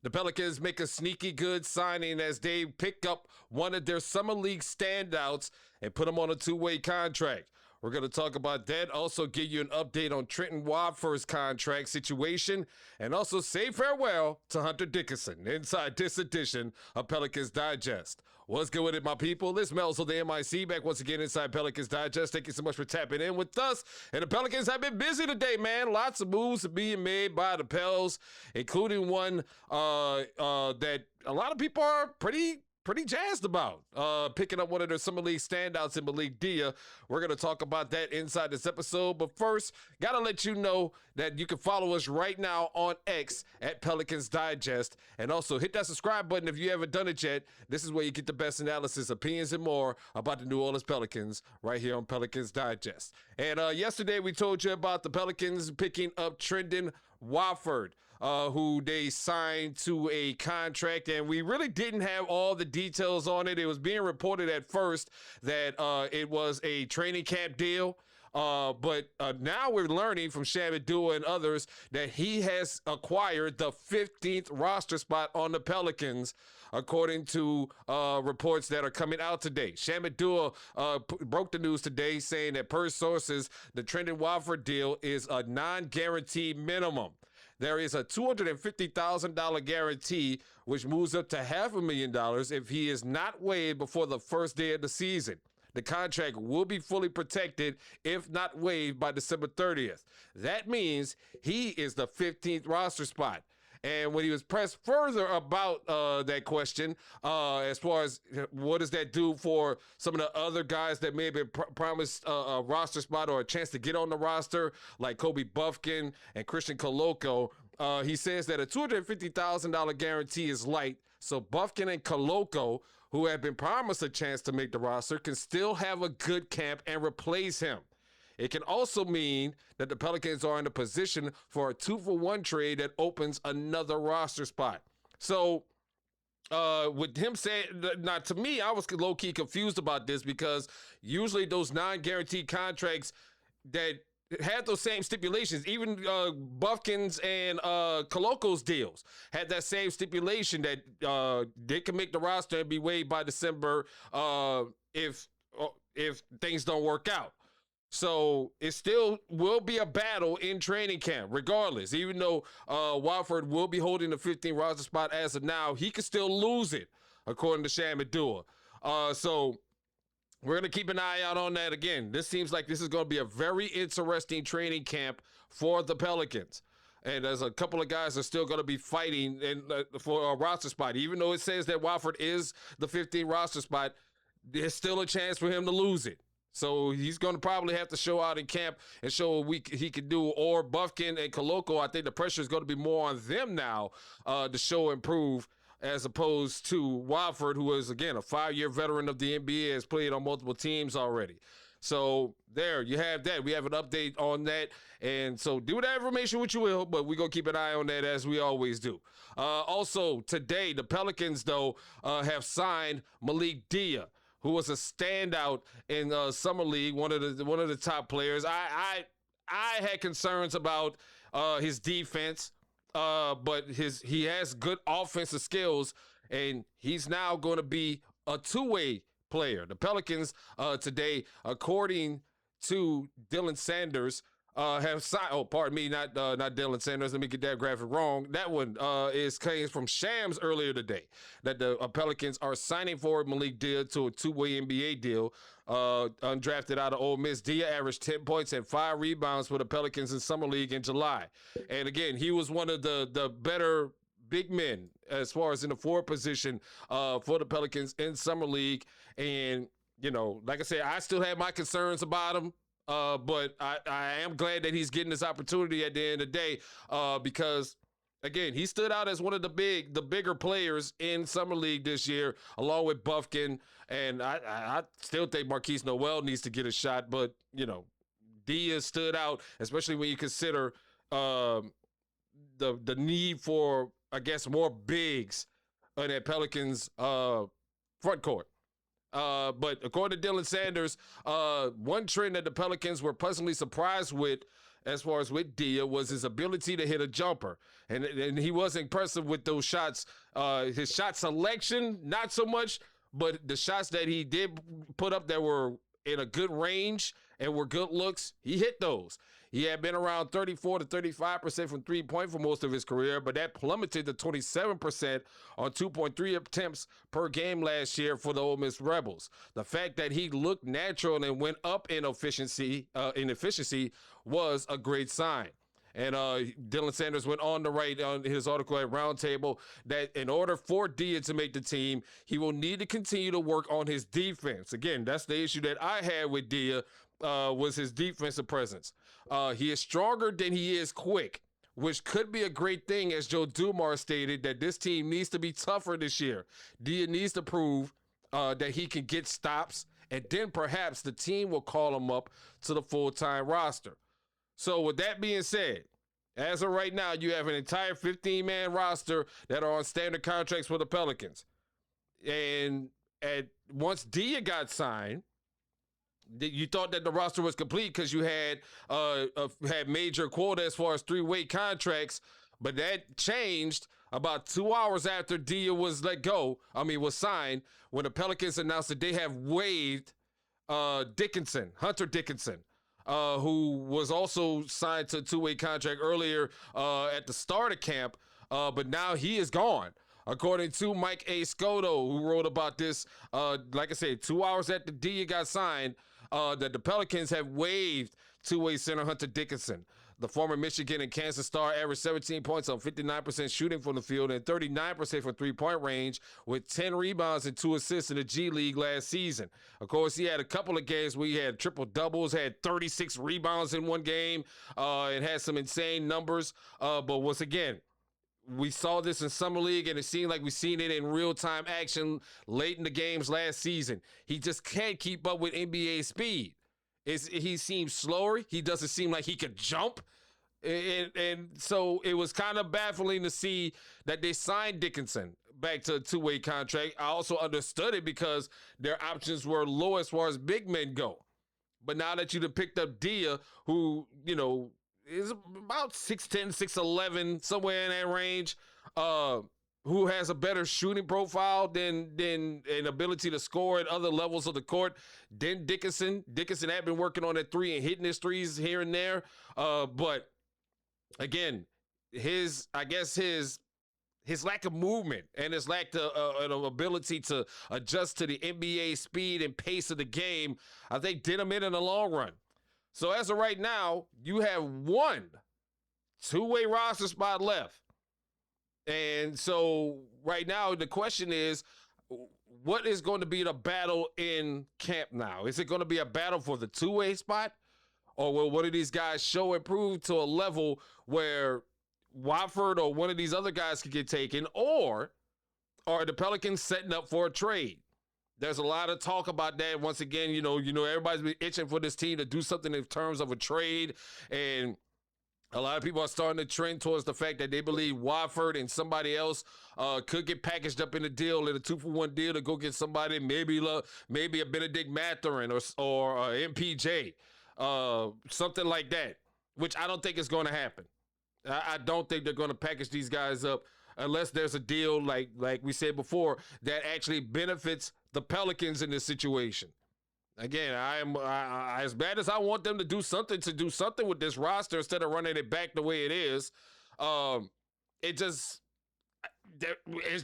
The Pelicans make a sneaky good signing as they pick up one of their summer league standouts and put him on a two-way contract. We're going to talk about that, also give you an update on Trendon Watford's contract situation, and also say farewell to Hunter Dickinson inside this edition of Pelicans Digest. What's good with it, my people? This Melz On The MIC back once again inside Pelicans Digest. Thank you so much for tapping in with us. And the Pelicans have been busy today, man. Lots of moves being made by the Pels, including one that a lot of people are pretty jazzed about, picking up one of their summer league standouts in Malik Dia. We're going to talk about that inside this episode. But first, got to let you know that you can follow us right now on X at Pelicans Digest. And also hit that subscribe button if you haven't done it yet. This is where you get the best analysis, opinions, and more about the New Orleans Pelicans right here on Pelicans Digest. And yesterday we told you about the Pelicans picking up Trendon Watford, who they signed to a contract, and we really didn't have all the details on it. It was being reported at first that it was a training camp deal, but now we're learning from Malik Dia and others that he has acquired the 15th roster spot on the Pelicans, according to reports that are coming out today. Malik Dia broke the news today saying that per sources, the Trendon Watford deal is a non-guaranteed minimum. There is a $250,000 guarantee, which moves up to $500,000 if he is not waived before the first day of the season. The contract will be fully protected if not waived by December 30th. That means he is the 15th roster spot. And when he was pressed further about that question, as far as what does that do for some of the other guys that may have been promised a roster spot or a chance to get on the roster, like Kobe Buffkin and Christian Koloko, he says that a $250,000 guarantee is light, so Buffkin and Koloko, who have been promised a chance to make the roster, can still have a good camp and replace him. It can also mean that the Pelicans are in a position for a 2-for-1 trade that opens another roster spot. So with him saying, now to me, I was low-key confused about this because usually those non-guaranteed contracts that had those same stipulations, even Buffkin's and Koloko's deals had that same stipulation that they can make the roster and be waived by December if things don't work out. So it still will be a battle in training camp, regardless. Even though Watford will be holding the 15th roster spot as of now, he could still lose it, according to Malik Dia. So we're going to keep an eye out on that again. This seems like this is going to be a very interesting training camp for the Pelicans. And there's a couple of guys that are still going to be fighting for a roster spot. Even though it says that Watford is the 15th roster spot, there's still a chance for him to lose it. So he's going to probably have to show out in camp and show what he can do. Or Buffkin and Koloko, I think the pressure is going to be more on them now to show and prove, as opposed to Watford, who is, again, a 5-year veteran of the NBA, has played on multiple teams already. So there, you have that. We have an update on that. And so do that information what you will, but we're going to keep an eye on that as we always do. Also, today, the Pelicans, though, have signed Malik Dia, who was a standout in summer league, one of the top players. I had concerns about his defense, but he has good offensive skills, and he's now going to be a two-way player. The Pelicans today, according to Dylan Sanders, have signed. Oh, pardon me, not Dylan Sanders. Let me get that graphic wrong. That one came from Shams earlier today. That the Pelicans are signing forward Malik Dia to a two-way NBA deal. Undrafted out of Ole Miss, Dia averaged 10 points and 5 rebounds for the Pelicans in summer league in July. And again, he was one of the better big men as far as in the forward position for the Pelicans in summer league. And you know, like I said, I still have my concerns about him. But I am glad that he's getting this opportunity at the end of the day, because again, he stood out as one of the bigger players in summer league this year, along with Buffkin, and I still think Marquise Noel needs to get a shot, but you know, Diaz stood out, especially when you consider the need for, I guess, more bigs in that Pelicans front court. But according to Dylan Sanders, one trend that the Pelicans were pleasantly surprised with as far as with Dia was his ability to hit a jumper. And he was impressive with those shots. His shot selection, not so much, but the shots that he did put up that were in a good range and were good looks, he hit those. He had been around 34 to 35% from three-point for most of his career, but that plummeted to 27% on 2.3 attempts per game last year for the Ole Miss Rebels. The fact that he looked natural and went up in efficiency was a great sign. And Dylan Sanders went on to write on his article at Roundtable that in order for Dia to make the team, he will need to continue to work on his defense. Again, that's the issue that I had with Dia, was his defensive presence. He is stronger than he is quick, which could be a great thing, as Joe Dumars stated, that this team needs to be tougher this year. Dia needs to prove that he can get stops, and then perhaps the team will call him up to the full-time roster. So with that being said, as of right now, you have an entire 15-man roster that are on standard contracts for the Pelicans. And once Dia got signed, you thought that the roster was complete because you had major quota as far as three-way contracts, but that changed about 2 hours after Dia was signed, when the Pelicans announced that they have waived Hunter Dickinson. Who was also signed to a two-way contract earlier at the start of camp, but now he is gone. According to Mike A. Scotto, who wrote about this, like I said, 2 hours after Dia got signed, that the Pelicans have waived two-way center Hunter Dickinson. The former Michigan and Kansas star averaged 17 points on 59% shooting from the field and 39% from three-point range, with 10 rebounds and 2 assists in the G League last season. Of course, he had a couple of games where he had triple-doubles, had 36 rebounds in one game, and had some insane numbers. But once again, we saw this in Summer League, and it seemed like we've seen it in real-time action late in the games last season. He just can't keep up with NBA speed. He seems slower. He doesn't seem like he could jump. And so it was kind of baffling to see that they signed Dickinson back to a two-way contract. I also understood it because their options were low as far as big men go. But now that you've picked up Dia, who, is about 6'10", 6'11", somewhere in that range, who has a better shooting profile than an ability to score at other levels of the court than Dickinson. Dickinson had been working on that three and hitting his threes here and there. But again, his lack of movement and his lack of ability to adjust to the NBA speed and pace of the game, I think did him in the long run. So as of right now, you have one two-way roster spot left. And so right now, the question is, what is going to be the battle in camp now? Is it going to be a battle for the two-way spot? Or will one of these guys show and prove to a level where Watford or one of these other guys could get taken? Or are the Pelicans setting up for a trade? There's a lot of talk about that. Once again, everybody's been itching for this team to do something in terms of a trade. And a lot of people are starting to trend towards the fact that they believe Watford and somebody else could get packaged up in a deal, in a 2-for-1 deal, to go get somebody, maybe a Benedict Mathurin or MPJ, something like that, which I don't think is going to happen. I don't think they're going to package these guys up unless there's a deal, like we said before, that actually benefits the Pelicans in this situation. Again, I as bad as I want them to do something with this roster instead of running it back the way it is, it's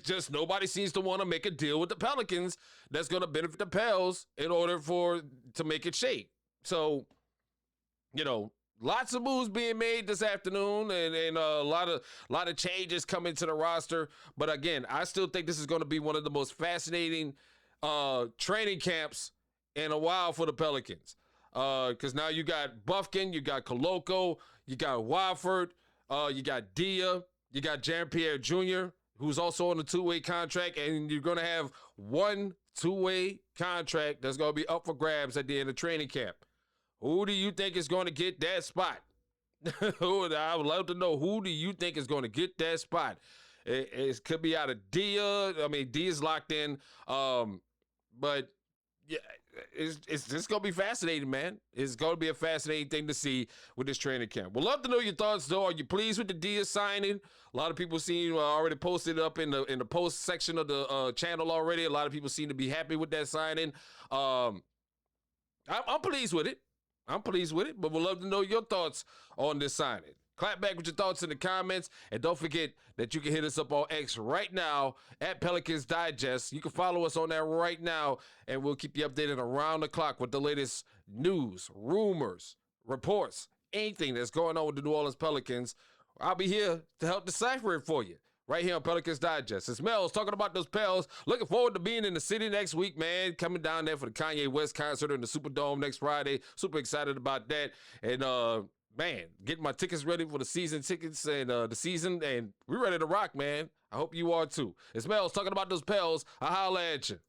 just nobody seems to want to make a deal with the Pelicans that's going to benefit the Pels in order to make it shake. So, lots of moves being made this afternoon, and a lot of changes coming to the roster. But again, I still think this is going to be one of the most fascinating training camps in a while for the Pelicans, because now you got Buffkin, you got Koloko, you got Watford, you got Dia, you got Jean-Pierre Jr., who's also on a two-way contract, and you're going to have one two-way contract that's going to be up for grabs at the end of training camp. Who do you think is going to get that spot? I would love to know, who do you think is going to get that spot? It could be out of Dia. I mean, Dia's locked in, but yeah, it's just going to be fascinating, man. It's going to be a fascinating thing to see with this training camp. We'd love to know your thoughts, though. Are you pleased with the Dia signing? A lot of people seem already posted up in the post section of the channel already. A lot of people seem to be happy with that signing. I'm pleased with it. I'm pleased with it, but we'd love to know your thoughts on this signing. Clap back with your thoughts in the comments, and don't forget that you can hit us up on X right now at Pelicans Digest. You can follow us on that right now, and we'll keep you updated around the clock with the latest news, rumors, reports, anything that's going on with the New Orleans Pelicans. I'll be here to help decipher it for you right here on Pelicans Digest. It's Melz talking about those Pels. Looking forward to being in the city next week, man. Coming down there for the Kanye West concert in the Superdome next Friday. Super excited about that. And, man, getting my tickets ready for the season tickets and the season, and we're ready to rock, man. I hope you are too. It's Melz talking about those Pels. I'll holla at you.